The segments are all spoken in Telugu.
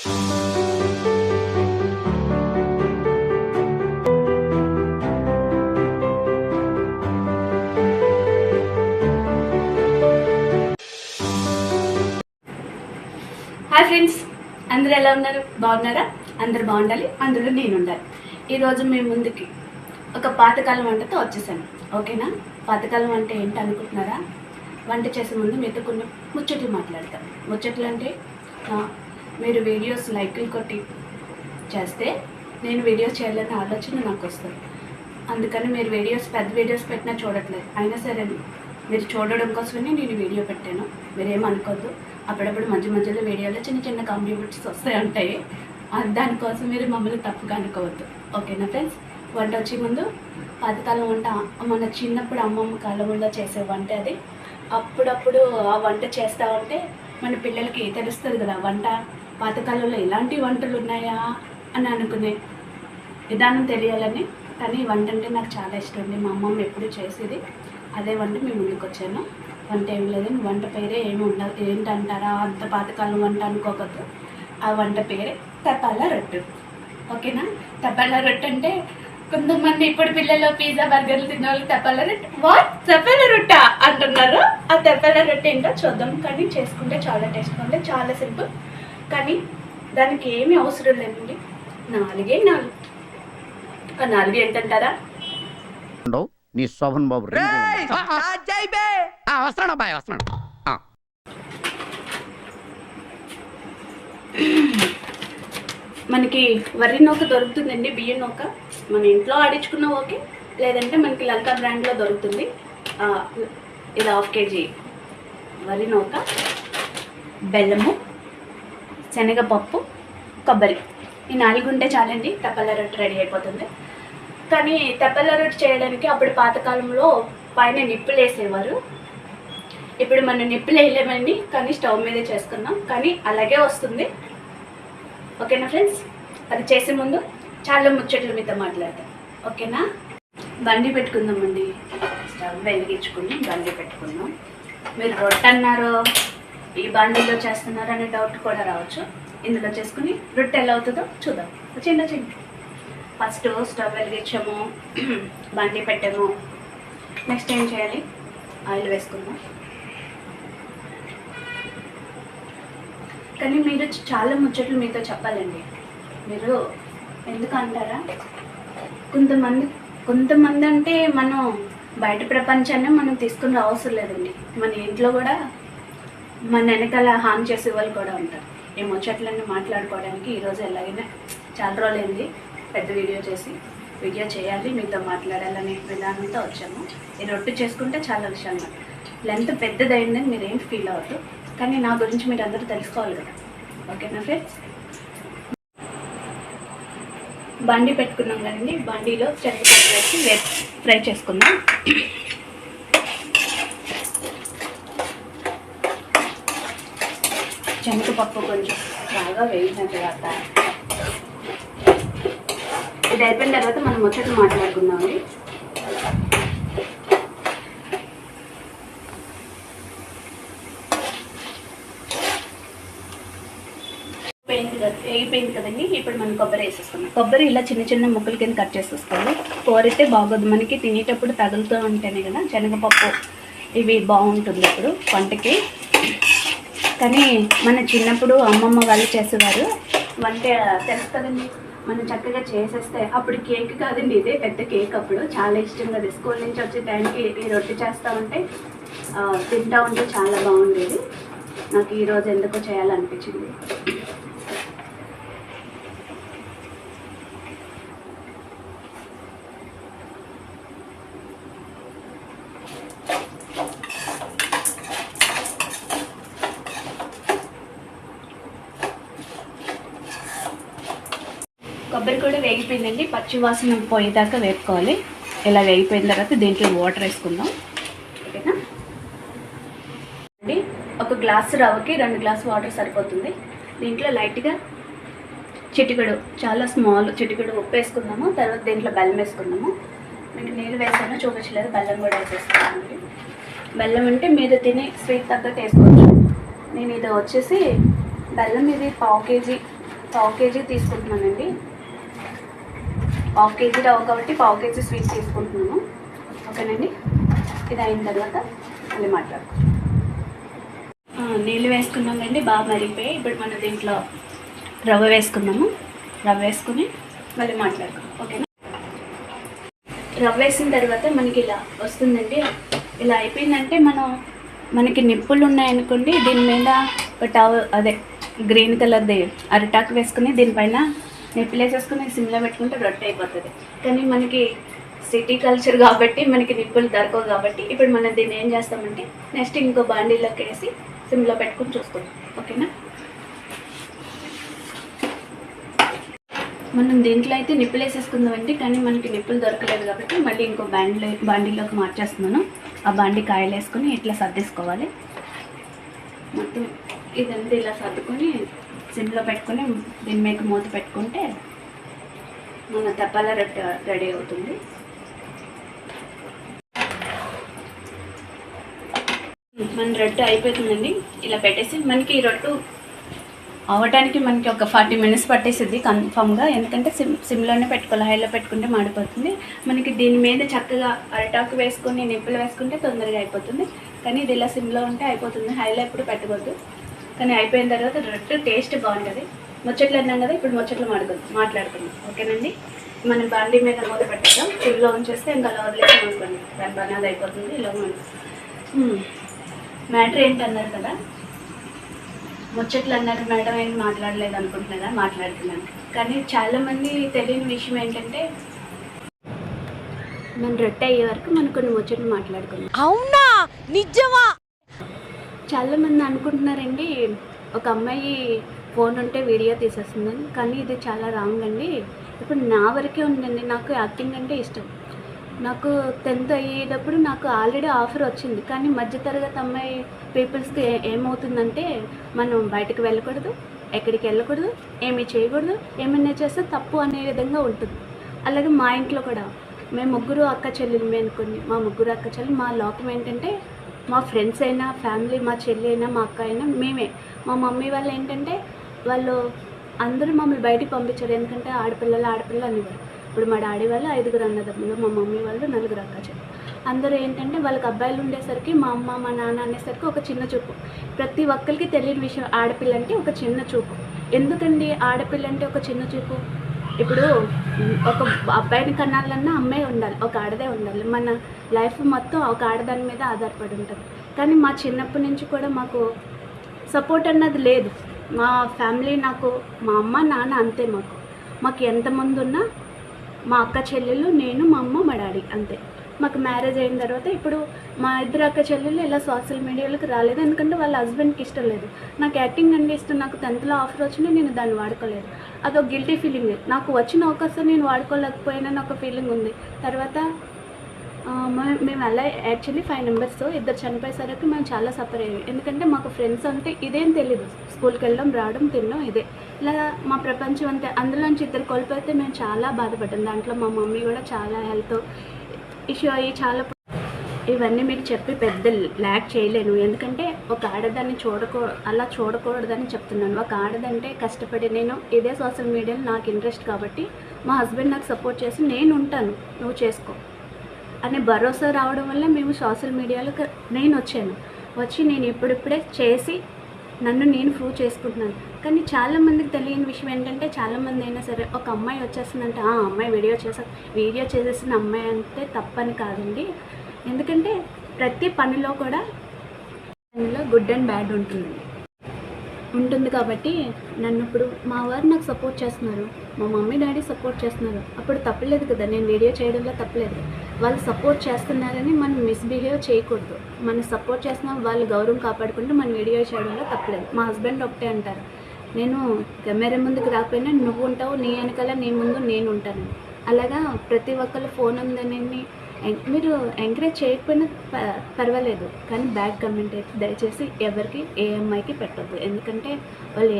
హాయ్ ఫ్రెండ్స్, అందరూ ఎలా ఉన్నారు? బాగున్నారా? అందరూ బాగుండాలి, అందులో నేను ఉండాలి. ఈరోజు మీ ముందుకి ఒక పాతకాలం వంటతో వచ్చేసాను. ఓకేనా? పాతకాలం వంట ఏంటి అనుకుంటున్నారా? వంట చేసే ముందు మీతో కొన్ని ముచ్చట్లు మాట్లాడతాం. ముచ్చట్లు అంటే మీరు వీడియోస్ లైక్లు కొట్టి చేస్తే నేను వీడియోస్ చేయాలనే ఆలోచన నాకు వస్తుంది. అందుకని మీరు పెద్ద వీడియోస్ పెట్టినా చూడట్లేదు. అయినా సరే మీరు చూడడం కోసమే నేను వీడియో పెట్టాను. మీరేమనుకోద్దు. అప్పుడప్పుడు మధ్యలో వీడియోలో చిన్న కాంప్లిమెంట్స్ వస్తూ ఉంటాయి. దానికోసం మీరు మమ్మల్ని తప్పుగా అనుకోవద్దు. ఓకేనా ఫ్రెండ్స్? వంట వచ్చే ముందు పాతకాలం వంట మన చిన్నప్పుడు అమ్మమ్మ కాలంలో చేసే వంట అది. అప్పుడప్పుడు ఆ వంట చేస్తూ ఉంటే మన పిల్లలకి తెలుస్తుంది కదా, వంట పాతకాలంలో ఎలాంటి వంటలు ఉన్నాయా అని అనుకునే విధానం తెలియాలని. కానీ వంట అంటే నాకు చాలా ఇష్టం అండి. మా అమ్మమ్మ ఎప్పుడు చేసేది అదే వంట మేము ముందుకు వచ్చాను. వంట ఏం లేదని, వంట పేరే ఏమి ఉండదు. ఏంటంటారా, అంత పాతకాలం వంట అనుకోకూడదు. ఆ వంట పేరే తపాలా రొట్టె. ఓకేనా? తపాలా రొట్టె అంటే కొంతమంది ఇప్పుడు పిల్లలు పిజ్జా బర్గర్లు తిన్న వాళ్ళు తపాలా రొట్టె, వాట్ తపాలా రొట్టె అంటున్నారు. ఆ తపాలా రొట్టె ఏంటో చూద్దాం. కానీ చేసుకుంటే చాలా టేస్ట్గా ఉంటే చాలా సింపుల్. కానీ దానికి ఏమీ అవసరం లేదండి. 4 ఆ 4 ఏంటంటారా? నీ శోభన్ బాబు వస్తున్నాడు అబ్బాయి, వస్తున్నాడు. మనకి వరి నూక దొరుకుతుందండి, బియ్యం నూక. మన ఇంట్లో ఆడించుకున్న ఓకే, లేదంటే మనకి లంకా బ్రాండ్లో దొరుకుతుంది. ఇది 1/2 kg వరి నూక, బెల్లము, శనగపప్పు, కొబ్బరి. ఈ 4 ఉంటే చాలండి, తపాలా రొట్టె రెడీ అయిపోతుంది. కానీ తపాలా రొట్టె చేయడానికి అప్పుడు పాతకాలంలో పైన నిప్పులు వేసేవారు. ఇప్పుడు మనం నిప్పులు వేయలేమండి, కానీ స్టవ్ మీదే చేసుకున్నాం. కానీ అలాగే వస్తుంది. ఓకేనా ఫ్రెండ్స్? అది చేసే ముందు చాలా ముచ్చట్లు మీతో మాట్లాడతాం. ఓకేనా? బండి పెట్టుకుందామండి. స్టవ్ వెలిగించుకుని బండి పెట్టుకుందాం. మీరు రొట్టె అన్నారు, ఈ బండిలో చేస్తున్నారు అనే డౌట్ కూడా రావచ్చు. ఇందులో చేసుకుని రొట్టె ఎలా అవుతుందో చూద్దాం. చిన్న ఫస్ట్ స్టవ్ వెలిగించాము, బండి పెట్టాము. నెక్స్ట్ ఏం చేయాలి? ఆయిల్ వేసుకుందాం. కానీ మీరు చాలా ముచ్చట్లు మీతో చెప్పాలండి. మీరు ఎందుకు అంటారా? కొంతమంది అంటే మనం బయట ప్రపంచాన్ని మనం తీసుకుని అవసరం లేదండి. మన ఇంట్లో కూడా మన వెనకాల హాని చేసే వాళ్ళు కూడా ఉంటారు. ఈ ముచ్చట్లన్నీ మాట్లాడుకోవడానికి ఈరోజు ఎలాగైనా చాలా రోజులైంది పెద్ద వీడియో చేయాలి, మీతో మాట్లాడాలనే విధానంతో వచ్చాము. ఈ రొట్టె చేసుకుంటే చాలా విషయాలు లెంత్ పెద్దదైందని మీరేం ఫీల్ అవ్వద్దు. కానీ నా గురించి మీరు అందరూ తెలుసుకోవాలి కదా. ఓకేనా ఫ్రెండ్స్? బండి పెట్టుకున్నాం కదండి, బండిలో శనగపప్పు వేసి ఫ్రై చేసుకుందాం. శనగపప్పు కొంచెం బాగా వేగిన తర్వాత, ఇది అయిపోయిన తర్వాత మనం ముచ్చట్లు మాట్లాడుకుందామండి. వేగిపోయింది కదండి. ఇప్పుడు మనం కొబ్బరి వేసేసుకున్నాం. కొబ్బరి ఇలా చిన్న ముక్కల కింద కట్ చేసేసుకోవాలి. కోరితే బాగోదు, మనకి తినేటప్పుడు తగులుతూ ఉంటేనే కదా శనగపప్పు ఇవి బాగుంటుంది ఇప్పుడు వంటకి. కానీ మన చిన్నప్పుడు అమ్మమ్మ వాళ్ళు చేసేవారు వంట, తెలుసు కదండి. మనం చక్కగా చేసేస్తే అప్పుడు కేక్ కాదండి, ఇదే పెద్ద కేక్. అప్పుడు చాలా ఇష్టంగా అది. స్కూల్ నుంచి వచ్చే టైంకి ఈ రొట్టె చేస్తూ ఉంటే తింటూ ఉంటే చాలా బాగుండేది. నాకు ఈరోజు ఎందుకో చేయాలనిపించింది. కొబ్బరి కూడా వేగిపోయిందండి. పచ్చి వాసన పోయేదాకా వేపుకోవాలి. ఇలా వేగిపోయిన తర్వాత దీంట్లో వాటర్ వేసుకుందాం. ఓకేనా అండి? 1 గ్లాసు రవ్వకి 2 గ్లాసు వాటర్ సరిపోతుంది. దీంట్లో లైట్గా చిటికెడు, చాలా స్మాల్ చిటికెడు ఉప్పు వేసుకుందాము. తర్వాత దీంట్లో బెల్లం వేసుకుందాము. మీకు నీళ్ళు వేసానో చూపించలేదు, బెల్లం కూడా వేసేసుకున్నాను. బెల్లం అంటే మీరు తినే స్వీట్ తగ్గట్టు వేసుకోవచ్చు. నేను ఇది వచ్చేసి బెల్లం, ఇది 1/2 kg పావు కేజీ తీసుకుంటున్నానండి. పావు కేజీ రవ్వ కాబట్టి పావు కేజీ స్వీట్ తీసుకుంటున్నాను. ఓకేనండి. ఇది అయిన తర్వాత మళ్ళీ మాట్లాడుకుందాం. నీళ్ళు వేసుకున్నామండి, బాగా మరిగిపోయి. ఇప్పుడు మనం దీంట్లో రవ్వ వేసుకున్నాము. రవ్వ వేసుకుని మళ్ళీ మాట్లాడుకుందాం. ఓకేనా. రవ్వ వేసిన తర్వాత మనకి ఇలా వస్తుందండి. ఇలా అయిపోయిందంటే మనకి నిప్పులు ఉన్నాయనుకోండి, దీని మీద అదే గ్రీన్ కలర్ది అరిటాకు వేసుకుని దీనిపైన నిప్పులు వేసేసుకుని సిమ్లో పెట్టుకుంటే రొట్టె అయిపోతుంది. కానీ మనకి సిటీ కల్చర్ కాబట్టి మనకి నిప్పులు దొరకవు కాబట్టి ఇప్పుడు మనం దీన్ని ఏం చేస్తామంటే నెక్స్ట్ ఇంకో బాండీలోకి వేసి సిమ్లో పెట్టుకుని చూసుకుంటాం. ఓకేనా. మనం దీంట్లో అయితే నిప్పులు వేసేసుకుందామండి, కానీ మనకి నిప్పులు దొరకలేదు కాబట్టి మళ్ళీ ఇంకో బాండీలోకి మార్చేస్తున్నాను. ఆ బాండీ కాయలు వేసుకొని ఇట్లా సర్దేసుకోవాలి. మొత్తం ఇదంతా ఇలా సర్దుకొని సిమ్లో పెట్టుకొని దీని మీద మూత పెట్టుకుంటే మన తప్పాల రొట్టె రెడీ అవుతుంది. మన రొట్టె అయిపోతుందండి. ఇలా పెట్టేసి మనకి ఈ రొట్టె అవ్వడానికి మనకి ఒక 40 minutes పట్టేసిద్ది కన్ఫామ్గా. ఎందుకంటే సిమ్లోనే పెట్టుకోవాలి, హైలో పెట్టుకుంటే మాడిపోతుంది. మనకి దీని మీద చక్కగా అరిటాకు వేసుకొని నిప్పులు వేసుకుంటే తొందరగా అయిపోతుంది. కానీ ఇది ఇలా సిమ్లో ఉంటే అయిపోతుంది, హైలో ఎప్పుడు పెట్టకూడదు. కానీ అయిపోయిన తర్వాత రొట్టె టేస్ట్ బాగుంటుంది. ముచ్చట్లు అన్నాం కదా, ఇప్పుడు ముచ్చట్లు మాట్లాడుకుందాం. ఓకేనండి. మనం బాండీ మీద మూత పెట్టేద్దాం. సిమ్లో ఉంచేస్తే ఇంకా అలా వదిలేసాం అనుకోండి, దాని పని అయిపోతుంది. ఇలా మ్యాటర్ ఏంటన్నారు కదా, ముచ్చట్లు అన్నారు మేడం, ఏం మాట్లాడలేదు అనుకుంటున్నారా? మాట్లాడుతున్నాను. కానీ చాలామంది తెలియని విషయం ఏంటంటే మన రొట్టె అయ్యే వరకు మనం కొన్ని ముచ్చట్లు మాట్లాడుకున్నాం. అవునా? నిజమా? చాలామంది అనుకుంటున్నారండి ఒక అమ్మాయి ఫోన్ ఉంటే వీడియో తీసేస్తుందని. కానీ ఇది చాలా రాంగ్ అండి. ఇప్పుడు నా వరకే ఉందండి. నాకు యాక్టింగ్ అంటే ఇష్టం. నాకు 10th అయ్యేటప్పుడు నాకు ఆల్రెడీ ఆఫర్ వచ్చింది. కానీ మధ్యతరగతి అమ్మాయి పీపుల్స్కి ఏమవుతుందంటే మనం బయటకు వెళ్ళకూడదు, ఎక్కడికి వెళ్ళకూడదు, ఏమీ చేయకూడదు, ఏమైనా చేస్తే తప్పు అనే విధంగా ఉంటుంది. అలాగే మా ఇంట్లో కూడా మేము ముగ్గురు అక్క చెల్లెలు అనుకోండి. మా ముగ్గురు అక్క చెల్లెలు మా లోకం ఏంటంటే మా ఫ్రెండ్స్ అయినా, ఫ్యామిలీ, మా చెల్లి అయినా, మా అక్క అయినా మేమే. మా మమ్మీ వాళ్ళు ఏంటంటే వాళ్ళు అందరూ మమ్మల్ని బయటికి పంపించారు. ఎందుకంటే ఆడపిల్లలు అనేవారు. ఇప్పుడు మా డాడీ వాళ్ళు 5 అన్నదమ్ములు, మా మమ్మీ వాళ్ళు 4 అక్క చెల్లెలు. అందరూ ఏంటంటే వాళ్ళకి అబ్బాయిలు ఉండేసరికి మా అమ్మ మా నాన్న అనేసరికి ఒక చిన్న చూపు. ప్రతి ఒక్కరికి తెలియని విషయం, ఆడపిల్ల అంటే ఒక చిన్న చూపు. ఎందుకండి ఆడపిల్ల అంటే ఒక చిన్న చూపు? ఇప్పుడు ఒక అబ్బాయిని కనాలన్నా అమ్మాయి ఉండాలి, ఒక ఆడదే ఉండాలి. మన లైఫ్ మొత్తం ఒక ఆడదాని మీద ఆధారపడి ఉంటుంది. కానీ మా చిన్నప్పటి నుంచి కూడా మాకు సపోర్ట్ అన్నది లేదు. మా ఫ్యామిలీ, నాకు మా అమ్మ నాన్న అంతే. మాకు ఎంతమంది ఉన్నా మా అక్క చెల్లెళ్ళు, నేను, మా అమ్మ, మా డాడీ అంతే. మాకు మ్యారేజ్ అయిన తర్వాత ఇప్పుడు మా 2 అక్క చెల్లెళ్ళు ఇలా సోషల్ మీడియాలోకి రాలేదు. ఎందుకంటే వాళ్ళ హస్బెండ్కి ఇష్టం లేదు. నాకు యాక్టింగ్ అంటే ఇష్టం. నాకు 10th ఆఫర్ వచ్చినా నేను దాన్ని వాడుకోలేదు. అదొక గిల్టీ ఫీలింగ్. నాకు వచ్చిన అవకాశం నేను వాడుకోలేకపోయినా ఒక ఫీలింగ్ ఉంది. తర్వాత మేము అలా యాక్చువల్లీ 5 members, 2 చనిపోయేసరికి మేము చాలా సఫర్ అయ్యాము. ఎందుకంటే మాకు ఫ్రెండ్స్ అంటే ఇదేం తెలీదు. స్కూల్కి వెళ్ళడం, రావడం, తినడం ఇదే. ఇలా మా ప్రపంచం అంతే. అందులోంచి 2 కోల్పోతే మేము చాలా బాధపడ్డాం. దాంట్లో మా మమ్మీ కూడా చాలా హెల్త్ ఇష్యూ అయ్యి చాలా. ఇవన్నీ మీకు చెప్పి పెద్ద ల్యాక్ చేయలేను. ఎందుకంటే ఒక ఆడదాన్ని అలా చూడకూడదని చెప్తున్నాను. ఒక ఆడదంటే కష్టపడి నేను ఇదే సోషల్ మీడియాలో నాకు ఇంట్రెస్ట్ కాబట్టి మా హస్బెండ్ నాకు సపోర్ట్ చేసి నేను ఉంటాను, నువ్వు చేసుకో అనే భరోసా రావడం వల్ల మేము సోషల్ మీడియాలో నేను వచ్చి నేను ఇప్పుడిప్పుడే చేసి నన్ను నేను ప్రూవ్ చేసుకుంటున్నాను. కానీ చాలామందికి తెలియని విషయం ఏంటంటే, చాలామంది అయినా సరే ఒక అమ్మాయి వచ్చేస్తుందంటే ఆ అమ్మాయి వీడియో చేసేసిన అమ్మాయి అంటే తప్పని కాదండి. ఎందుకంటే ప్రతి పనిలో కూడా గుడ్ అండ్ బ్యాడ్ ఉంటుంది కాబట్టి నన్ను ఇప్పుడు మా వారు నాకు సపోర్ట్ చేస్తున్నారు, మా మమ్మీ డాడీ సపోర్ట్ చేస్తున్నారు. అప్పుడు తప్పలేదు కదా, నేను వీడియో చేయడంలో తప్పలేదు. వాళ్ళు సపోర్ట్ చేస్తున్నారని మనం మిస్బిహేవ్ చేయకూడదు. మనం సపోర్ట్ చేస్తున్నాం, వాళ్ళు గౌరవం కాపాడుకుంటూ మనం వీడియో చేయడంలో తప్పలేదు. మా హస్బెండ్ ఒకటే అంటారు, నేను కెమెరా ముందుకు రాకపోయినా నువ్వు ఉంటావు, నీ వెనకాల నీ ముందు నేను ఉంటాను. అలాగా ప్రతి ఒక్కరు ఫోన్ ఉందని మీరు ఎంకరేజ్ చేయకపోయినా పర్వాలేదు, కానీ బ్యాడ్ కమెంట్ అయితే దయచేసి ఎవరికి ఏ అమ్మాయికి పెట్టద్దు. ఎందుకంటే వాళ్ళు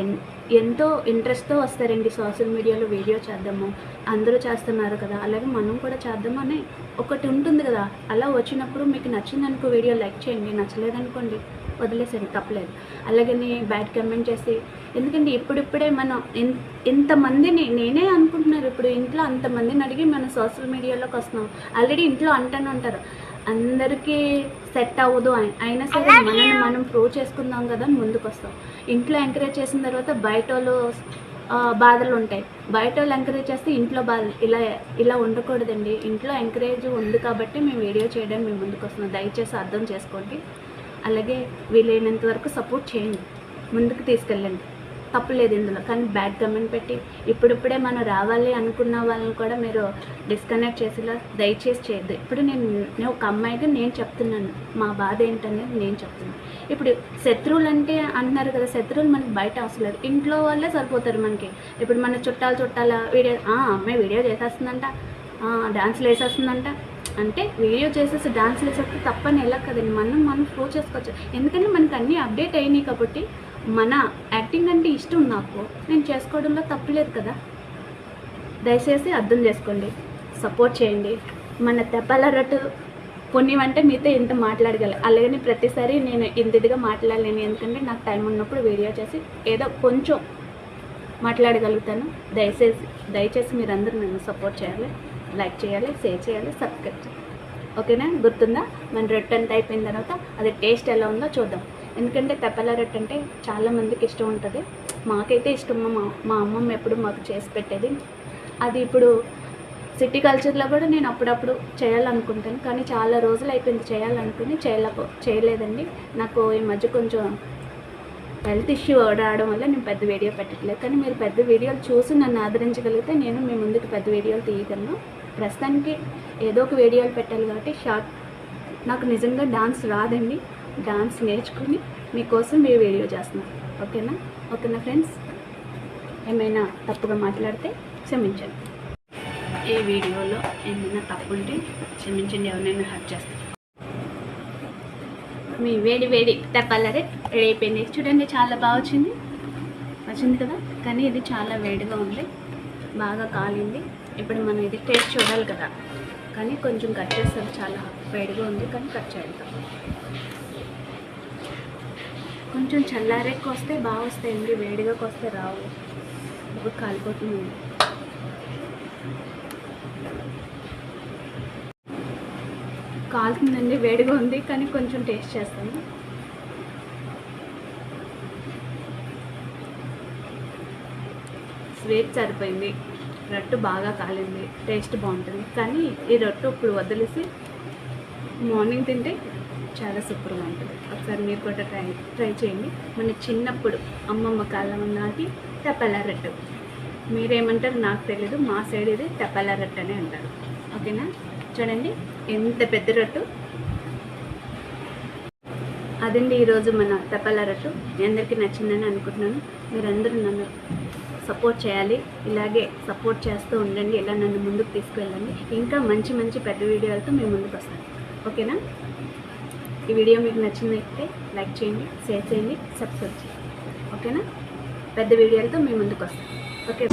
ఎంతో ఇంట్రెస్ట్తో వస్తారండి సోషల్ మీడియాలో వీడియో చేద్దాము, అందరూ చేస్తున్నారు కదా అలాగే మనం కూడా చేద్దాము అని ఒకటి ఉంటుంది కదా. అలా వచ్చినప్పుడు మీకు నచ్చిందనుకో వీడియో లైక్ చేయండి, నచ్చలేదనుకోండి వదిలేసేయండి, తప్పలేదు. అలాగని బ్యాడ్ కమెంట్ చేసి, ఎందుకంటే ఇప్పుడిప్పుడే మనం ఇంతమందిని నేనే అనుకుంటున్నారు, ఇప్పుడు ఇంట్లో అంతమందిని అడిగి మనం సోషల్ మీడియాలోకి వస్తున్నాం. ఆల్రెడీ ఇంట్లో అంటూనే ఉంటారు, అందరికీ సెట్ అవ్వదు అని, అయినా సరే మనల్ని మనం ప్రూవ్ చేసుకుందాం కదా అని ముందుకు వస్తాం. ఇంట్లో ఎంకరేజ్ చేసిన తర్వాత బయట వాళ్ళు బాధలు ఉంటాయి, బయట వాళ్ళు ఎంకరేజ్ చేస్తే ఇంట్లో బాధలు. ఇలా ఉండకూడదండి. ఇంట్లో ఎంకరేజ్ ఉంది కాబట్టి మేము వీడియో చేయడానికి మేము ముందుకు వస్తున్నాం. దయచేసి అర్థం చేసుకోండి. అలాగే వీలైనంత వరకు సపోర్ట్ చేయండి, ముందుకు తీసుకెళ్ళండి, తప్పులేదు ఇందులో. కానీ బ్యాడ్ కమెంట్ పెట్టి ఇప్పుడిప్పుడే మనం రావాలి అనుకున్న వాళ్ళని కూడా మీరు డిస్కనెక్ట్ చేసేలా దయచేసి చేయొద్దు. ఇప్పుడు నేను ఒక అమ్మాయిగా నేను చెప్తున్నాను, మా బాధ ఏంటనేది నేను చెప్తున్నాను. ఇప్పుడు శత్రువులు అంటే అంటున్నారు కదా, శత్రువులు మనకి బయట అవసరం లేదు, ఇంట్లో వాళ్ళే సరిపోతారు మనకి. ఇప్పుడు మన చుట్టాల వీడియో, అమ్మాయి వీడియో చేసేస్తుందంట, డాన్స్లు వేసేస్తుందంట అంటే, వీడియో చేసేసి డాన్స్లు వేసేస్తే తప్పని ఎలా కదండి, మనం ప్రూవ్ చేసుకోవచ్చు. ఎందుకంటే మనకి అన్నీ అప్డేట్ అయినాయి కాబట్టి, మన యాక్టింగ్ అంటే ఇష్టం నాకు, నేను చేసుకోవడంలో తప్పులేదు కదా. దయచేసి అర్థం చేసుకోండి, సపోర్ట్ చేయండి. మన తెప్పలరట్టు పుణ్యం అంటే మీతో ఇంత మాట్లాడగలను, అలాగని ప్రతిసారి నేను ఇంతదిగా మాట్లాడలేను. ఎందుకంటే నాకు టైం ఉన్నప్పుడు వీడియో చేసి ఏదో కొంచెం మాట్లాడగలుగుతాను. దయచేసి మీరందరూ నన్ను సపోర్ట్ చేయాలి, లైక్ చేయాలి, షేర్ చేయాలి, సబ్స్క్రైబ్ చేయాలి. ఓకేనా? గుర్తుందా? మన రొట్టె అంతా అయిపోయిన తర్వాత అది టేస్ట్ ఎలా ఉందో చూద్దాం. ఎందుకంటే తెప్పల రొట్టె అంటే చాలామందికి ఇష్టం ఉంటుంది, మాకైతే ఇష్టం. మా అమ్మమ్మ ఎప్పుడు మాకు చేసి పెట్టేది. అది ఇప్పుడు సిటీ కల్చర్లో కూడా నేను అప్పుడప్పుడు చేయాలనుకుంటాను, కానీ చాలా రోజులు అయిపోయింది చేయాలనుకుని చేయలేదండి. నాకు ఈ మధ్య కొంచెం హెల్త్ ఇష్యూ రావడం వల్ల నేను పెద్ద వీడియో పెట్టట్లేదు. కానీ మీరు పెద్ద వీడియోలు చూసి నన్ను ఆదరించగలిగితే నేను మీ ముందుకు పెద్ద వీడియోలు తీయగలను. ప్రస్తుతానికి ఏదో ఒక వీడియోలు పెట్టాలి కాబట్టి నాకు నిజంగా డాన్స్ రాదండి, డాన్స్ నేర్చుకుని మీకోసం మీరు వీడియో చేస్తున్నాను. ఓకేనా ఫ్రెండ్స్? ఏమైనా తప్పుగా మాట్లాడితే క్షమించండి. ఈ వీడియోలో ఏమైనా తప్పు ఉంటే క్షమించండి, ఎవరైనా హర్ట్ చేస్తారు. మీ వేడి తెప్పలరే రెడీ అయిపోయింది. చూడండి, చాలా బాగా వచ్చింది కదా. కానీ ఇది చాలా వేడిగా ఉంది, బాగా కాలింది. ఇప్పుడు మనం ఇది టేస్ట్ చూడాలి కదా, కానీ కొంచెం కట్ చేస్తారు. చాలా వేడిగా ఉంది కానీ కట్ చేద్దాం. కొంచెం చల్లారెక్కి వస్తే బాగా వస్తాయండి, వేడిగా వస్తే రావు. ఇప్పుడు కాలిపోతుంది. కాలుతుందండి, వేడిగా ఉంది కానీ కొంచెం టేస్ట్ చేస్తాను. స్వీట్ సరిపోయింది, రొట్టె బాగా కాలింది, టేస్ట్ బాగుంటుంది. కానీ ఈ రొట్టె ఇప్పుడు వదిలేసి మార్నింగ్ తింటే చాలా సూపర్గా ఉంటుంది. ఒకసారి మీరు కూడా ట్రై చేయండి. మన చిన్నప్పుడు అమ్మమ్మ కాలం నాటి తెప్పల రొట్టె. మీరేమంటారు నాకు తెలీదు, మా సైడ్ ఇది తెప్పల రొట్టె అనే అంటారు. ఓకేనా? చూడండి ఎంత పెద్ద రొట్టె. అదండి ఈరోజు మన తెప్పల రొట్టె. మీ అందరికీ నచ్చిందని అనుకుంటున్నాను. మీరందరూ నన్ను సపోర్ట్ చేయాలి, ఇలాగే సపోర్ట్ చేస్తూ ఉండండి, ఇలా నన్ను ముందుకు తీసుకువెళ్ళండి. ఇంకా మంచి పెద్ద వీడియోలతో మేము ముందుకు వస్తాను. ఓకేనా? ఈ వీడియో మీకు నచ్చినట్లయితే లైక్ చేయండి, షేర్ చేయండి, సబ్స్క్రైబ్ చేయండి. ఓకేనా? పెద్ద వీడియోలతో మేము ముందుకు వస్తాం. ఓకే.